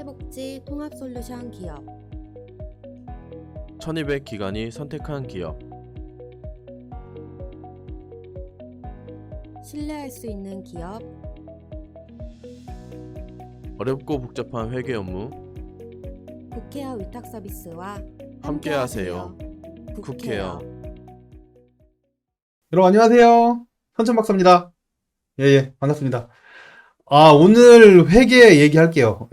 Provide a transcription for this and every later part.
사회복지 통합솔루션 기업 1200 기관이 선택한 기업. 신뢰할 수 있는 기업 어렵고 복잡한 회계 업무 국회어 위탁 서비스와 함께하세요. 국회어. 여러분 안녕하세요. 현천박사입니다. 예, 반갑습니다. 오늘 회계 얘기할게요.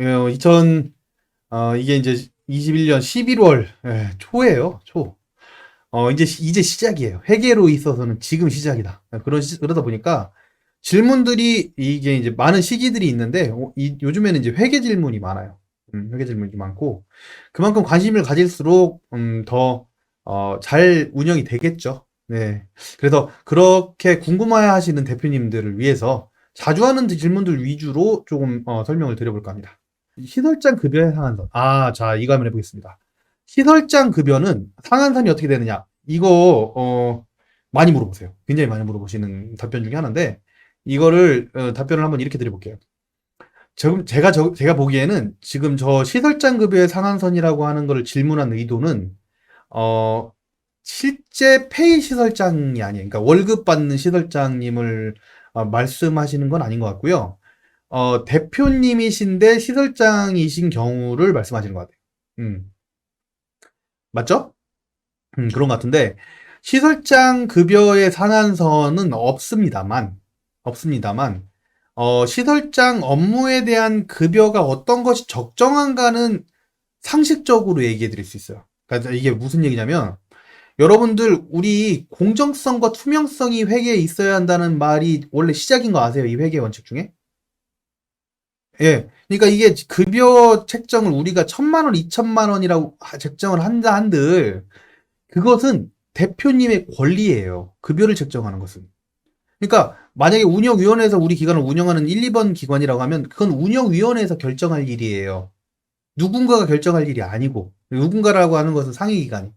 이게 이제 21년 11월 초예요. 초. 이제 시작이에요. 회계로 있어서는 지금 시작이다. 그러다 보니까 질문들이 이게 이제 많은 시기들이 있는데 요즘에는 이제 회계 질문이 많아요. 회계 질문이 많고 그만큼 관심을 가질수록 더 잘 운영이 되겠죠. 네. 그래서 그렇게 궁금해 하시는 대표님들을 위해서 자주 하는 질문들 위주로 조금 설명을 드려볼까 합니다. 시설장 급여의 상한선. 자, 이거 한번 해보겠습니다. 시설장 급여는 상한선이 어떻게 되느냐? 이거 많이 물어보세요. 굉장히 많이 물어보시는 답변 중에 하나인데 이거를 답변을 한번 이렇게 드려볼게요. 제가 보기에는 지금 저 시설장 급여의 상한선이라고 하는 거를 질문한 의도는 실제 페이 시설장이 아니에요. 그러니까 월급 받는 시설장님을 말씀하시는 건 아닌 것 같고요. 대표님이신데 시설장이신 경우를 말씀하시는 것 같아요. 맞죠? 그런 것 같은데 시설장 급여의 상한선은 없습니다만 시설장 업무에 대한 급여가 어떤 것이 적정한가는 상식적으로 얘기해 드릴 수 있어요. 그러니까 이게 무슨 얘기냐면 여러분들 우리 공정성과 투명성이 회계에 있어야 한다는 말이 원래 시작인 거 아세요? 이 회계 원칙 중에? 예. 그러니까 이게 급여 책정을 우리가 1,000만 원, 2,000만 원이라고 책정을 한다 한들 그것은 대표님의 권리예요. 급여를 책정하는 것은. 그러니까 만약에 운영위원회에서 우리 기관을 운영하는 1, 2번 기관이라고 하면 그건 운영위원회에서 결정할 일이에요. 누군가가 결정할 일이 아니고 누군가라고 하는 것은 상위기관이.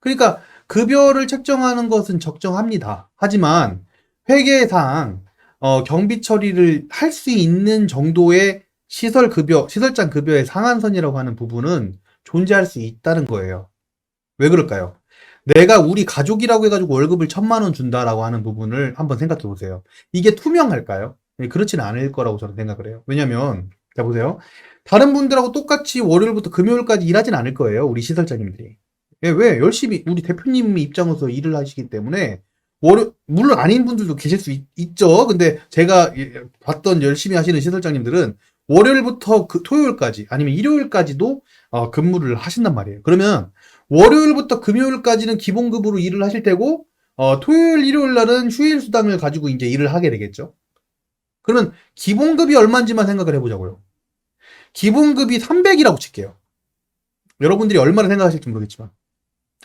그러니까 급여를 책정하는 것은 적정합니다. 하지만 회계상 경비 처리를 할 수 있는 정도의 시설장 급여의 상한선이라고 하는 부분은 존재할 수 있다는 거예요. 왜 그럴까요? 내가 우리 가족이라고 해가지고 월급을 1,000만 원 준다라고 하는 부분을 한번 생각해 보세요. 이게 투명할까요? 그렇지는 않을 거라고 저는 생각을 해요. 왜냐면, 자 보세요. 다른 분들하고 똑같이 월요일부터 금요일까지 일하진 않을 거예요. 우리 시설자님들이. 왜? 열심히 우리 대표님 입장에서 일을 하시기 때문에 물론 아닌 분들도 계실 수 있죠. 근데 제가 봤던 열심히 하시는 시설장님들은 월요일부터 토요일까지 아니면 일요일까지도 근무를 하신단 말이에요. 그러면 월요일부터 금요일까지는 기본급으로 일을 하실 테고 토요일, 일요일 날은 휴일 수당을 가지고 이제 일을 하게 되겠죠. 그러면 기본급이 얼마인지만 생각을 해보자고요. 기본급이 300이라고 칠게요. 여러분들이 얼마나 생각하실지 모르겠지만.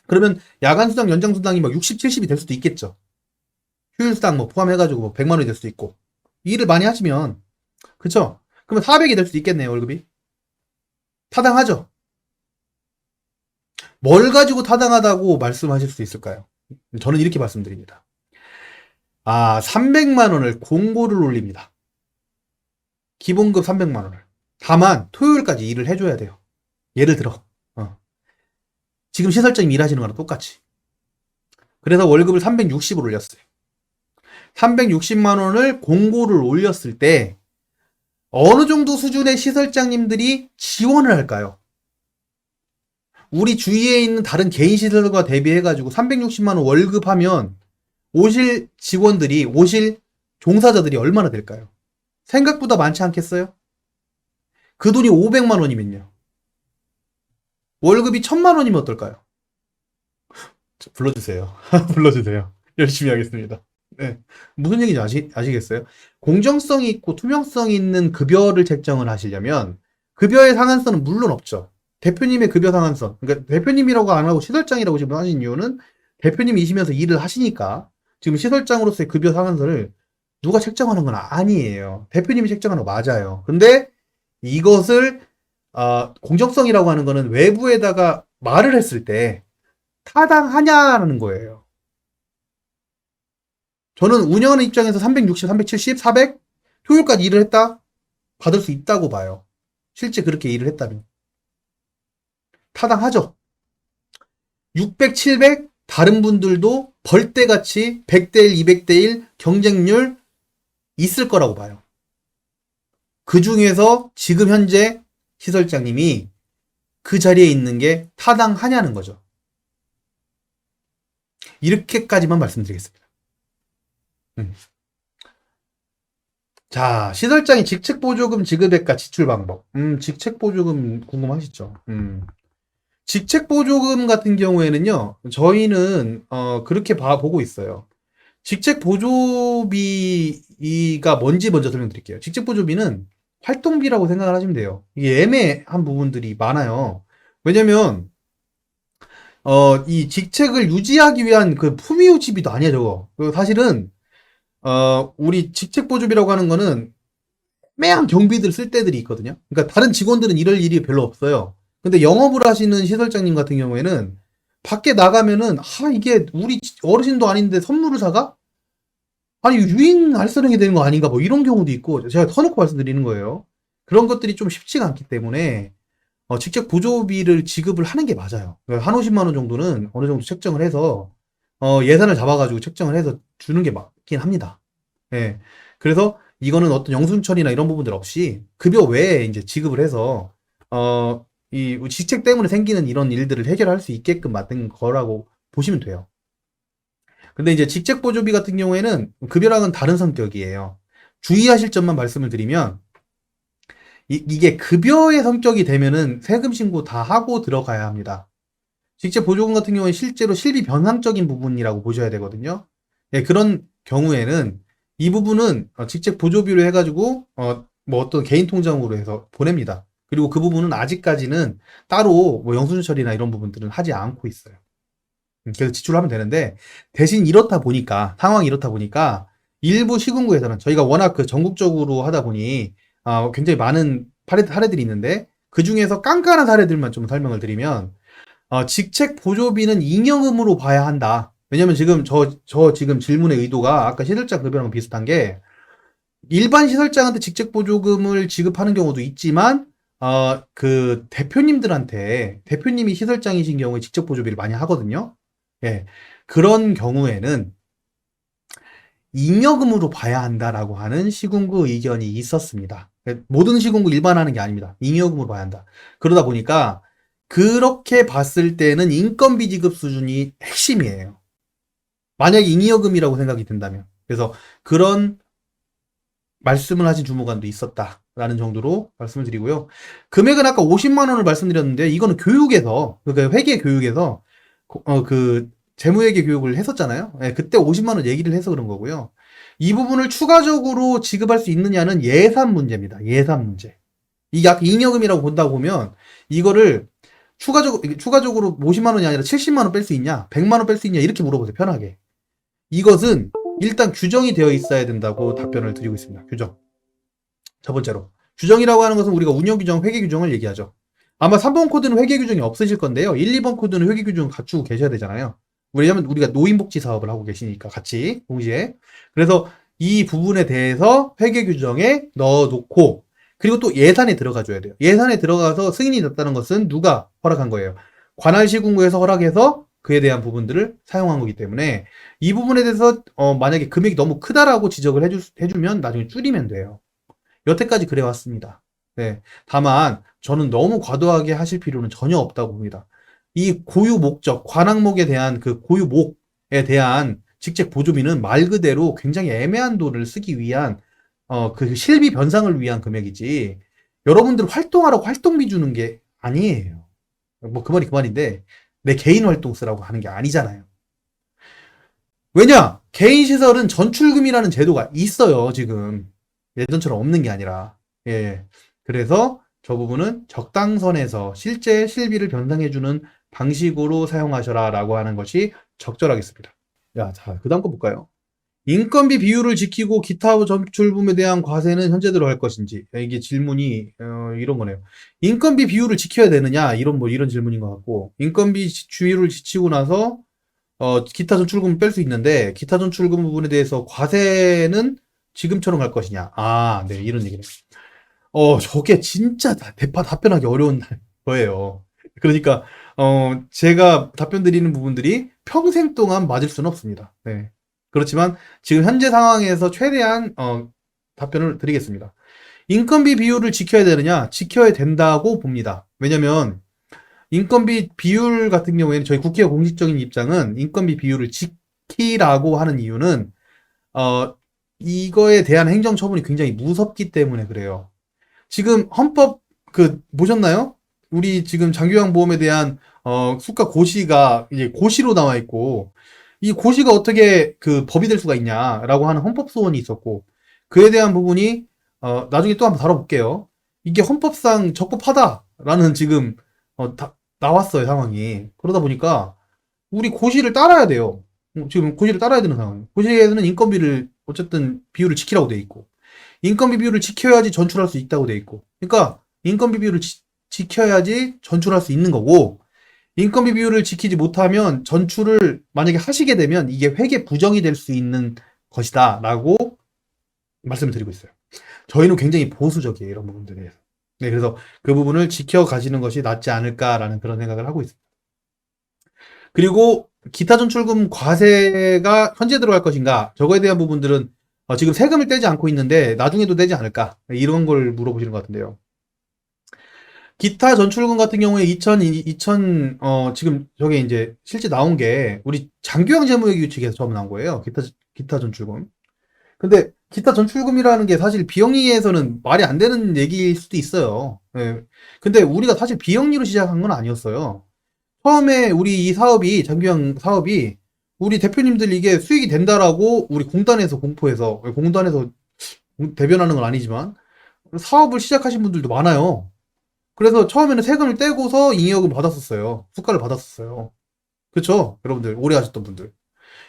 그러면 야간 수당, 연장 수당이 막 60, 70이 될 수도 있겠죠. 휴일 수당 뭐 포함해가지고 뭐 100만 원이 될 수도 있고. 일을 많이 하시면, 그쵸? 그러면 400이 될 수도 있겠네요, 월급이. 타당하죠? 뭘 가지고 타당하다고 말씀하실 수 있을까요? 저는 이렇게 말씀드립니다. 300만 원을 공고를 올립니다. 기본급 300만 원을. 다만 토요일까지 일을 해줘야 돼요. 예를 들어 지금 시설장님 일하시는 거랑 똑같이. 그래서 월급을 360으로 올렸어요. 360만 원을 공고를 올렸을 때 어느 정도 수준의 시설장님들이 지원을 할까요? 우리 주위에 있는 다른 개인 시설과 대비해가지고 360만 원 월급하면 오실 직원들이, 오실 종사자들이 얼마나 될까요? 생각보다 많지 않겠어요? 그 돈이 500만 원이면요. 월급이 1,000만 원이면 어떨까요? 불러주세요. 불러주세요. 열심히 하겠습니다. 네. 무슨 얘기인지 아시겠어요? 공정성이 있고 투명성이 있는 급여를 책정을 하시려면 급여의 상한선은 물론 없죠. 대표님의 급여 상한선. 그러니까 대표님이라고 안 하고 시설장이라고 지금 하신 이유는 대표님이시면서 일을 하시니까 지금 시설장으로서의 급여 상한선을 누가 책정하는 건 아니에요. 대표님이 책정하는 거 맞아요. 근데 이것을 공정성이라고 하는 거는 외부에다가 말을 했을 때 타당하냐라는 거예요. 저는 운영하는 입장에서 360, 370, 400 토요일까지 일을 했다? 받을 수 있다고 봐요. 실제 그렇게 일을 했다면. 타당하죠. 600, 700 다른 분들도 벌떼같이 100대1, 200대1 경쟁률 있을 거라고 봐요. 그 중에서 지금 현재 시설장님이 그 자리에 있는 게 타당하냐는 거죠. 이렇게까지만 말씀드리겠습니다. 자, 시설장이 직책보조금 지급액과 지출 방법. 직책보조금 궁금하시죠? 직책보조금 같은 경우에는요, 저희는, 그렇게 보고 있어요. 직책보조비가 뭔지 먼저 설명드릴게요. 직책보조비는 활동비라고 생각을 하시면 돼요. 이게 애매한 부분들이 많아요. 왜냐면, 이 직책을 유지하기 위한 그 품위유지비도 아니야, 저거. 사실은, 우리 직책보조비라고 하는 거는 애매한 경비들 쓸 때들이 있거든요. 그러니까 다른 직원들은 이럴 일이 별로 없어요. 근데 영업을 하시는 시설장님 같은 경우에는 밖에 나가면은, 이게 우리 어르신도 아닌데 선물을 사가? 아니, 유인 알선행이 되는 거 아닌가? 뭐 이런 경우도 있고, 제가 터놓고 말씀드리는 거예요. 그런 것들이 좀 쉽지가 않기 때문에, 직책 보조비를 지급을 하는 게 맞아요. 그러니까 한 50만 원 정도는 어느 정도 책정을 해서, 예산을 잡아가지고 책정을 해서 주는 게 맞긴 합니다. 예. 그래서 이거는 어떤 영순철이나 이런 부분들 없이 급여 외에 이제 지급을 해서, 이 직책 때문에 생기는 이런 일들을 해결할 수 있게끔 만든 거라고 보시면 돼요. 근데 이제 직책 보조비 같은 경우에는 급여랑은 다른 성격이에요. 주의하실 점만 말씀을 드리면, 이게 급여의 성격이 되면은 세금 신고 다 하고 들어가야 합니다. 직책 보조금 같은 경우에 실제로 실비 변상적인 부분이라고 보셔야 되거든요. 예, 그런 경우에는 이 부분은 직책 보조비로 해가지고 뭐 어떤 개인 통장으로 해서 보냅니다. 그리고 그 부분은 아직까지는 따로 뭐 영수증 처리나 이런 부분들은 하지 않고 있어요. 그래서 지출하면 되는데, 대신 상황이 이렇다 보니까 일부 시군구에서는 저희가 워낙 그 전국적으로 하다 보니 굉장히 많은 사례들이 있는데, 그 중에서 깐깐한 사례들만 좀 설명을 드리면, 직책 보조비는 잉여금으로 봐야 한다. 왜냐면 지금 지금 질문의 의도가 아까 시설장 급여랑 비슷한 게, 일반 시설장한테 직책 보조금을 지급하는 경우도 있지만, 그 대표님이 시설장이신 경우에 직책 보조비를 많이 하거든요. 예. 그런 경우에는 잉여금으로 봐야 한다라고 하는 시군구 의견이 있었습니다. 모든 시군구 일반화하는 게 아닙니다. 잉여금으로 봐야 한다. 그러다 보니까 그렇게 봤을 때는 인건비 지급 수준이 핵심이에요. 만약에 잉여금이라고 생각이 든다면. 그래서 그런 말씀을 하신 주무관도 있었다라는 정도로 말씀을 드리고요. 금액은 아까 50만 원을 말씀드렸는데, 이거는 교육에서, 그러니까 회계 교육에서 그 재무회계 교육을 했었잖아요. 예, 그때 50만 원 얘기를 해서 그런 거고요. 이 부분을 추가적으로 지급할 수 있느냐는 예산 문제입니다. 예산 문제. 이게 아까 잉여금이라고 본다고 보면 이거를 추가적으로 50만 원이 아니라 70만 원 뺄 수 있냐, 100만 원 뺄 수 있냐, 이렇게 물어보세요. 편하게. 이것은 일단 규정이 되어 있어야 된다고 답변을 드리고 있습니다. 규정. 첫 번째로. 규정이라고 하는 것은 우리가 운영규정, 회계규정을 얘기하죠. 아마 3번 코드는 회계규정이 없으실 건데요. 1, 2번 코드는 회계규정 갖추고 계셔야 되잖아요. 왜냐면 우리가 노인복지 사업을 하고 계시니까 같이 동시에. 그래서 이 부분에 대해서 회계규정에 넣어놓고, 그리고 또 예산에 들어가 줘야 돼요. 예산에 들어가서 승인이 났다는 것은 누가 허락한 거예요? 관할시군구에서 허락해서 그에 대한 부분들을 사용한 거기 때문에, 이 부분에 대해서 만약에 금액이 너무 크다라고 지적을 해주면 나중에 줄이면 돼요. 여태까지 그래 왔습니다. 네. 다만 저는 너무 과도하게 하실 필요는 전혀 없다고 봅니다. 이 고유 목적, 관항목에 대한 그 고유 목에 대한 직책 보조비는 말 그대로 굉장히 애매한 돈을 쓰기 위한 그 실비 변상을 위한 금액이지, 여러분들 활동하라고 활동비 주는 게 아니에요. 뭐 그 말이 그 말인데, 내 개인 활동 쓰라고 하는 게 아니잖아요. 왜냐? 개인 시설은 전출금이라는 제도가 있어요, 지금. 예전처럼 없는 게 아니라. 예. 그래서 저 부분은 적당선에서 실제 실비를 변상해주는 방식으로 사용하셔라 라고 하는 것이 적절하겠습니다. 자, 그 다음 거 볼까요? 인건비 비율을 지키고 기타 전출금에 대한 과세는 현재대로 할 것인지. 이게 질문이 이런 거네요. 인건비 비율을 지켜야 되느냐, 이런 질문인 것 같고, 인건비 비율을 지키고 나서 기타 전출금을 뺄 수 있는데, 기타 전출금 부분에 대해서 과세는 지금처럼 할 것이냐. 네, 이런 얘기네요. 저게 진짜 답변하기 어려운 거예요. 그러니까, 제가 답변 드리는 부분들이 평생 동안 맞을 수는 없습니다. 네. 그렇지만 지금 현재 상황에서 최대한, 답변을 드리겠습니다. 인건비 비율을 지켜야 되느냐? 지켜야 된다고 봅니다. 왜냐면, 인건비 비율 같은 경우에는 저희 국회의 공식적인 입장은 인건비 비율을 지키라고 하는 이유는, 이거에 대한 행정처분이 굉장히 무섭기 때문에 그래요. 지금 헌법 보셨나요? 우리 지금 장기요양 보험에 대한 수가 고시가 이제 고시로 나와 있고 이 고시가 어떻게 그 법이 될 수가 있냐라고 하는 헌법 소원이 있었고 그에 대한 부분이 나중에 또 한번 다뤄볼게요. 이게 헌법상 적법하다라는 지금 나왔어요 상황이. 그러다 보니까 우리 고시를 따라야 돼요. 지금 고시를 따라야 되는 상황. 고시에서는 인건비를 어쨌든 비율을 지키라고 돼 있고 인건비 비율을 지켜야지 전출할 수 있다고 돼 있고 그러니까 인건비 비율을 지켜야지 전출할 수 있는 거고 인건비 비율을 지키지 못하면 전출을 만약에 하시게 되면 이게 회계 부정이 될 수 있는 것이다 라고 말씀을 드리고 있어요. 저희는 굉장히 보수적이에요 이런 부분들에 대해서. 네, 그래서 그 부분을 지켜가시는 것이 낫지 않을까라는 그런 생각을 하고 있습니다. 그리고 기타 전출금 과세가 현재 들어갈 것인가 저거에 대한 부분들은 지금 세금을 떼지 않고 있는데 나중에도 떼지 않을까 이런 걸 물어보시는 것 같은데요. 기타 전출금 같은 경우에 지금 저게 이제 실제 나온 게 우리 장기요양 재무회계 규칙에서 처음 나온 거예요. 기타 전출금. 근데 기타 전출금이라는 게 사실 비영리에서는 말이 안 되는 얘기일 수도 있어요. 예. 근데 우리가 사실 비영리로 시작한 건 아니었어요. 처음에 우리 이 사업이 장기요양 사업이 우리 대표님들 이게 수익이 된다라고 우리 공단에서 공포해서 공단에서 대변하는 건 아니지만 사업을 시작하신 분들도 많아요. 그래서 처음에는 세금을 떼고서 잉여금 받았었어요. 수가를 받았었어요. 그쵸? 여러분들 오래 하셨던 분들.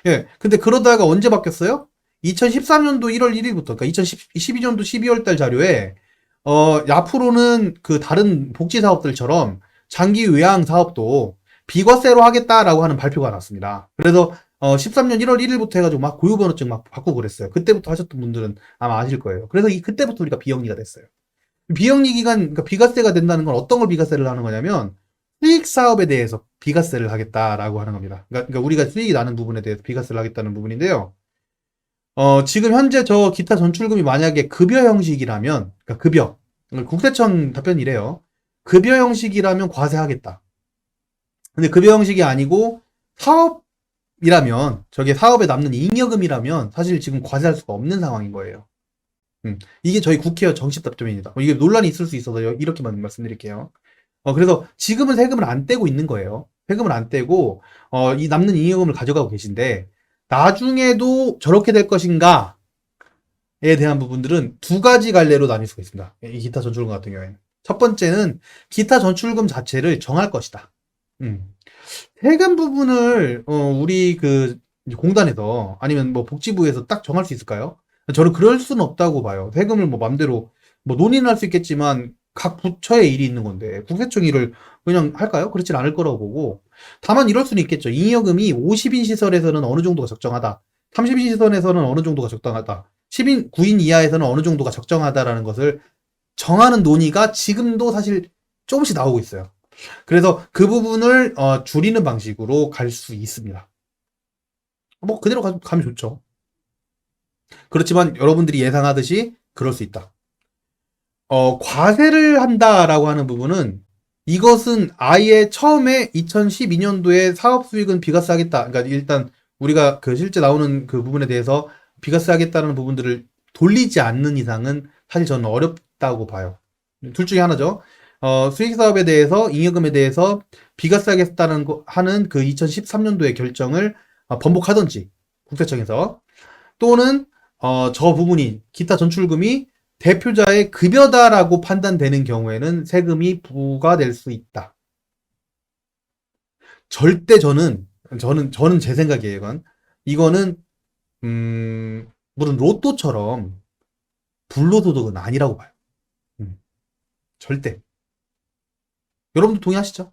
예. 근데 그러다가 언제 바뀌었어요? 2013년도 1월 1일부터 그러니까 2012년도 12월 달 자료에 앞으로는 그 다른 복지 사업들처럼 장기 요양 사업도 비과세로 하겠다라고 하는 발표가 났습니다. 그래서 13년 1월 1일부터 해가지고 막 고유번호증 막 바꾸고 그랬어요. 그때부터 하셨던 분들은 아마 아실 거예요. 그래서 그때부터 우리가 비영리가 됐어요. 비영리 기간, 그러니까 비과세가 된다는 건 어떤 걸 비과세를 하는 거냐면 수익 사업에 대해서 비과세를 하겠다라고 하는 겁니다. 그러니까 우리가 수익이 나는 부분에 대해서 비과세를 하겠다는 부분인데요. 지금 현재 저 기타 전출금이 만약에 급여 형식이라면, 그러니까 급여, 국세청 답변이래요. 급여 형식이라면 과세하겠다. 근데 급여 형식이 아니고 사업이라면, 저게 사업에 남는 잉여금이라면 사실 지금 과세할 수가 없는 상황인 거예요. 이게 저희 국회의 정식 답변입니다. 이게 논란이 있을 수 있어서 이렇게만 말씀드릴게요. 그래서 지금은 세금을 안 떼고 있는 거예요. 세금을 안 떼고, 이 남는 잉여금을 가져가고 계신데, 나중에도 저렇게 될 것인가에 대한 부분들은 두 가지 갈래로 나뉠 수가 있습니다. 이 기타 전출금 같은 경우에는. 첫 번째는 기타 전출금 자체를 정할 것이다. 세금 부분을, 우리 공단에서 아니면 뭐 복지부에서 딱 정할 수 있을까요? 저는 그럴 수는 없다고 봐요. 세금을 뭐 맘대로, 뭐 논의는 할 수 있겠지만, 각 부처의 일이 있는 건데, 국세청 일을 그냥 할까요? 그렇진 않을 거라고 보고, 다만 이럴 수는 있겠죠. 잉여금이 50인 시설에서는 어느 정도가 적정하다. 30인 시설에서는 어느 정도가 적당하다. 9인 이하에서는 어느 정도가 적정하다라는 것을 정하는 논의가 지금도 사실 조금씩 나오고 있어요. 그래서 그 부분을 줄이는 방식으로 갈 수 있습니다. 뭐 그대로 가면 좋죠. 그렇지만 여러분들이 예상하듯이 그럴 수 있다. 과세를 한다라고 하는 부분은 이것은 아예 처음에 2012년도에 사업 수익은 비과세 하겠다. 그러니까 일단 우리가 실제 나오는 그 부분에 대해서 비과세 하겠다는 부분들을 돌리지 않는 이상은 사실 저는 어렵다고 봐요. 둘 중에 하나죠. 수익 사업에 대해서 잉여금에 대해서 비과세 하겠다는 하는 그 2013년도의 결정을 번복하든지 국세청에서 또는 저 부분이 기타 전출금이 대표자의 급여다라고 판단되는 경우에는 세금이 부과될 수 있다. 절대 저는 제 생각이에요. 이거는 무슨 로또처럼 불로소득은 아니라고 봐요. 절대. 여러분도 동의하시죠?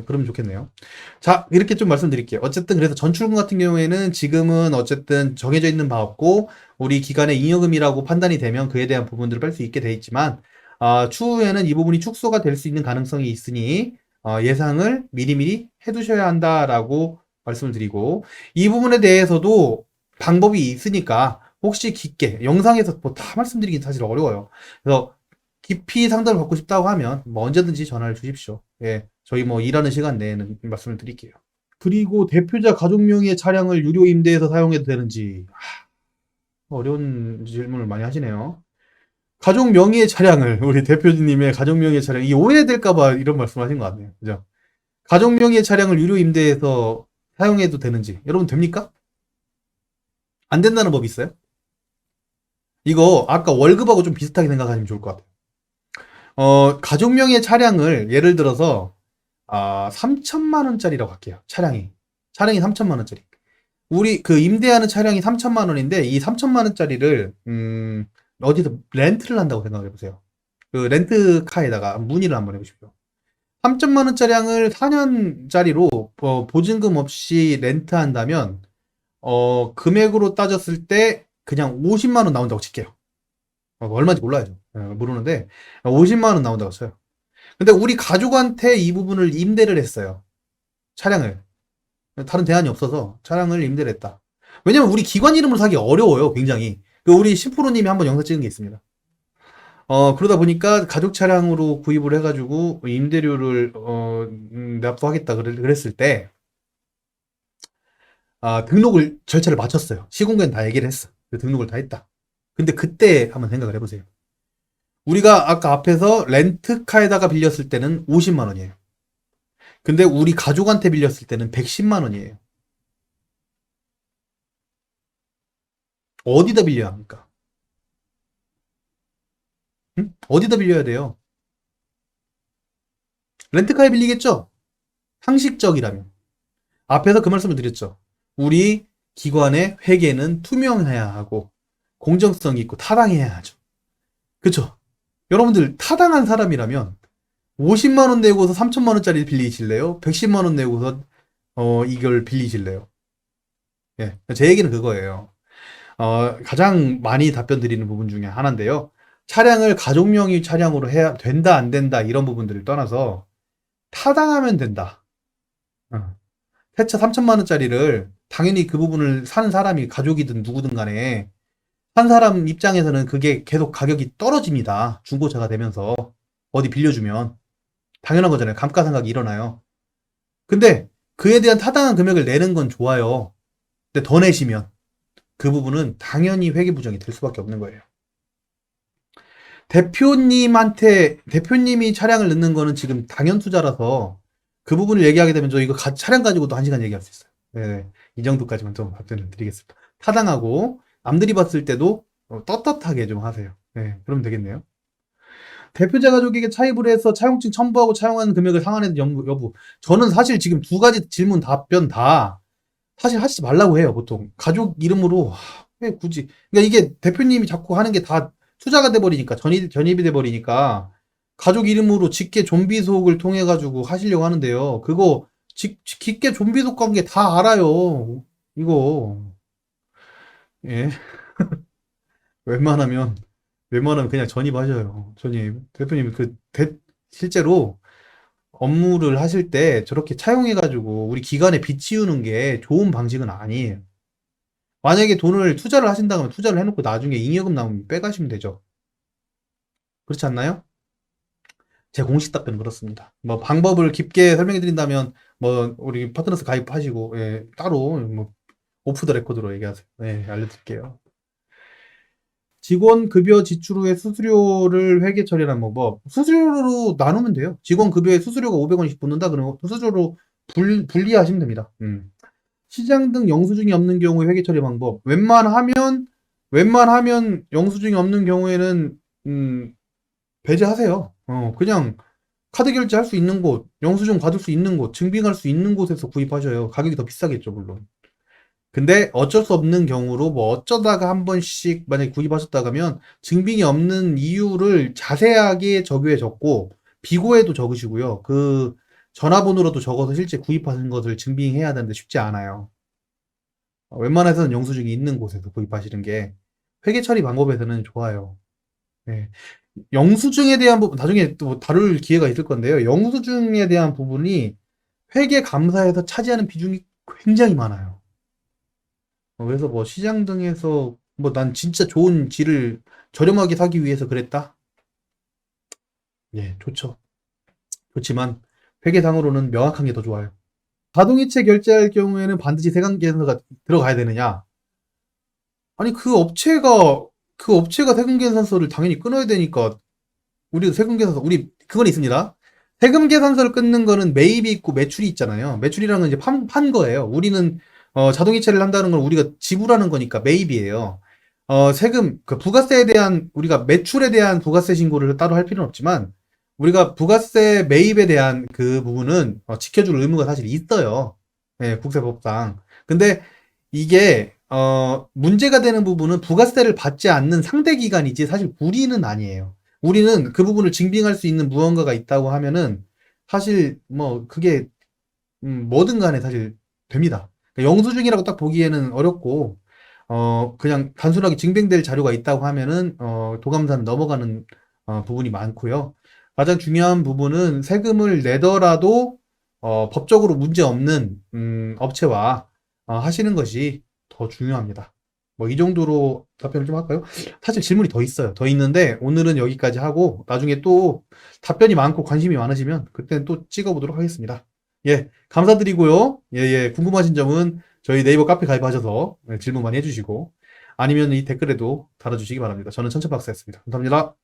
그러면 좋겠네요. 자, 이렇게 좀 말씀드릴게요. 어쨌든 그래서 전출금 같은 경우에는 지금은 어쨌든 정해져 있는 바 없고 우리 기관의 잉여금이라고 판단이 되면 그에 대한 부분들을 뺄 수 있게 돼 있지만 추후에는 이 부분이 축소가 될 수 있는 가능성이 있으니 예상을 미리미리 해두셔야 한다라고 말씀을 드리고, 이 부분에 대해서도 방법이 있으니까 혹시 깊게 영상에서 뭐 다 말씀드리긴 사실 어려워요. 그래서 깊이 상담을 받고 싶다고 하면 뭐 언제든지 전화를 주십시오. 예, 저희 뭐 일하는 시간 내에는 말씀을 드릴게요. 그리고 대표자 가족 명의의 차량을 유료 임대해서 사용해도 되는지, 어려운 질문을 많이 하시네요. 가족 명의의 차량을, 우리 대표님의 가족 명의의 차량, 이 오해될까봐 이런 말씀 하신 것 같네요. 그죠? 가족 명의의 차량을 유료 임대해서 사용해도 되는지, 여러분 됩니까? 안 된다는 법이 있어요? 이거 아까 월급하고 좀 비슷하게 생각하시면 좋을 것 같아요. 가족 명의의 차량을 예를 들어서 3천만 원짜리라고 할게요. 차량이 3천만 원짜리. 우리 그 임대하는 차량이 3천만 원인데 이 3천만 원짜리를 어디서 렌트를 한다고 생각해 보세요. 그 렌트카에다가 문의를 한번 해보십시오. 3천만 원짜리를 4년짜리로 보증금 없이 렌트한다면 금액으로 따졌을 때 그냥 50만 원 나온다고 칠게요. 얼마인지 몰라야죠. 모르는데 50만 원 나온다고 쳐요. 근데 우리 가족한테 이 부분을 임대를 했어요. 차량을. 다른 대안이 없어서 차량을 임대를 했다. 왜냐면 우리 기관 이름으로 사기 어려워요, 굉장히. 우리 10%님이 한번 영상 찍은 게 있습니다. 그러다 보니까 가족 차량으로 구입을 해가지고 임대료를 납부하겠다 그랬을 때 등록을 절차를 마쳤어요. 시공계는 다 얘기를 했어. 등록을 다 했다. 근데 그때 한번 생각을 해보세요. 우리가 아까 앞에서 렌트카에다가 빌렸을 때는 50만 원이에요. 근데 우리 가족한테 빌렸을 때는 110만 원이에요. 어디다 빌려야 합니까? 응? 어디다 빌려야 돼요? 렌트카에 빌리겠죠? 상식적이라면. 앞에서 그 말씀을 드렸죠. 우리 기관의 회계는 투명해야 하고 공정성이 있고 타당해야 하죠. 그쵸? 여러분들 타당한 사람이라면 50만 원 내고서 3천만 원짜리 빌리실래요? 110만 원 내고서 이걸 빌리실래요? 예, 제 얘기는 그거예요. 가장 많이 답변 드리는 부분 중에 하나인데요. 차량을 가족 명의 차량으로 해야 된다, 안 된다, 이런 부분들을 떠나서 타당하면 된다. 세차 3천만 원짜리를 당연히 그 부분을 사는 사람이 가족이든 누구든 간에 산 사람 입장에서는 그게 계속 가격이 떨어집니다. 중고차가 되면서 어디 빌려주면 당연한 거잖아요. 감가상각이 일어나요. 근데 그에 대한 타당한 금액을 내는 건 좋아요. 근데 더 내시면 그 부분은 당연히 회계 부정이 될 수밖에 없는 거예요. 대표님이 차량을 넣는 거는 지금 당연 투자라서 그 부분을 얘기하게 되면 저 이거 차량 가지고도 1시간 얘기할 수 있어요. 네, 이 정도까지만 좀 답변을 드리겠습니다. 타당하고 남들이 봤을 때도 떳떳하게 좀 하세요. 네, 그러면 되겠네요. 대표자 가족에게 차입을 해서 차용증 첨부하고 차용하는 금액을 상환해도 여부. 저는 사실 지금 두 가지 질문 답변 다 사실 하시지 말라고 해요, 보통. 가족 이름으로 왜 굳이. 그러니까 이게 대표님이 자꾸 하는 게 다 투자가 돼버리니까, 전입이 돼버리니까 가족 이름으로 직계 좀비속을 통해 가지고 하시려고 하는데요. 그거 직계 좀비속 관계 다 알아요. 이거. 예. 웬만하면 그냥 전입하셔요. 대표님 실제로 업무를 하실 때 저렇게 차용해가지고 우리 기관에 비치우는 게 좋은 방식은 아니에요. 만약에 돈을 투자를 하신다면 투자를 해놓고 나중에 잉여금 나오면 빼가시면 되죠. 그렇지 않나요? 제 공식 답변은 그렇습니다. 뭐 방법을 깊게 설명해 드린다면 뭐 우리 파트너스 가입하시고 따로 뭐 오프 더 레코드로 얘기하세요. 네, 알려드릴게요. 직원 급여 지출 후에 수수료를 회계 처리하는 방법. 수수료로 나누면 돼요. 직원 급여에 수수료가 500원씩 붙는다 그러면 수수료로 분리하시면 됩니다. 시장 등 영수증이 없는 경우에 회계 처리 방법. 웬만하면 영수증이 없는 경우에는 배제하세요. 그냥 카드 결제할 수 있는 곳, 영수증 받을 수 있는 곳, 증빙할 수 있는 곳에서 구입하셔요. 가격이 더 비싸겠죠, 물론. 근데 어쩔 수 없는 경우로 뭐 어쩌다가 한 번씩 만약에 구입하셨다 하면 증빙이 없는 이유를 자세하게 적유해 적고 비고에도 적으시고요. 그 전화번호로도 적어서 실제 구입하신 것을 증빙해야 되는데 쉽지 않아요. 웬만해서는 영수증이 있는 곳에서 구입하시는 게 회계 처리 방법에서는 좋아요. 네. 영수증에 대한 부분, 나중에 또 다룰 기회가 있을 건데요. 영수증에 대한 부분이 회계 감사에서 차지하는 비중이 굉장히 많아요. 그래서 뭐 시장 등에서 뭐 난 진짜 좋은 질을 저렴하게 사기 위해서 그랬다? 예, 좋죠. 좋지만 회계상으로는 명확한 게 더 좋아요. 자동이체 결제할 경우에는 반드시 세관계산서가 들어가야 되느냐? 아니 그 업체가 세금계산서를 당연히 끊어야 되니까 우리도 세금계산서 우리 그건 있습니다. 세금계산서를 끊는 거는 매입이 있고 매출이 있잖아요. 매출이라는 건 이제 판 거예요. 우리는 자동이체를 한다는 건 우리가 지불하는 거니까 매입이에요. 세금 그 부가세에 대한 우리가 매출에 대한 부가세 신고를 따로 할 필요는 없지만 우리가 부가세 매입에 대한 그 부분은 지켜줄 의무가 사실 있어요. 예, 국세법상. 근데 이게 문제가 되는 부분은 부가세를 받지 않는 상대 기관이지 사실 우리는 아니에요. 우리는 그 부분을 증빙할 수 있는 무언가가 있다고 하면은 사실 뭐 그게 뭐든 간에 사실 됩니다. 그러니까 영수증이라고 딱 보기에는 어렵고 그냥 단순하게 증빙될 자료가 있다고 하면은 도감사는 넘어가는 부분이 많고요. 가장 중요한 부분은 세금을 내더라도 법적으로 문제 없는 업체와 하시는 것이 더 중요합니다. 뭐 이 정도로 답변을 좀 할까요? 사실 질문이 더 있어요. 더 있는데 오늘은 여기까지 하고 나중에 또 답변이 많고 관심이 많으시면 그때는 또 찍어보도록 하겠습니다. 예, 감사드리고요. 예, 예, 궁금하신 점은 저희 네이버 카페 가입하셔서 질문 많이 해주시고 아니면 이 댓글에도 달아주시기 바랍니다. 저는 천천박사였습니다. 감사합니다.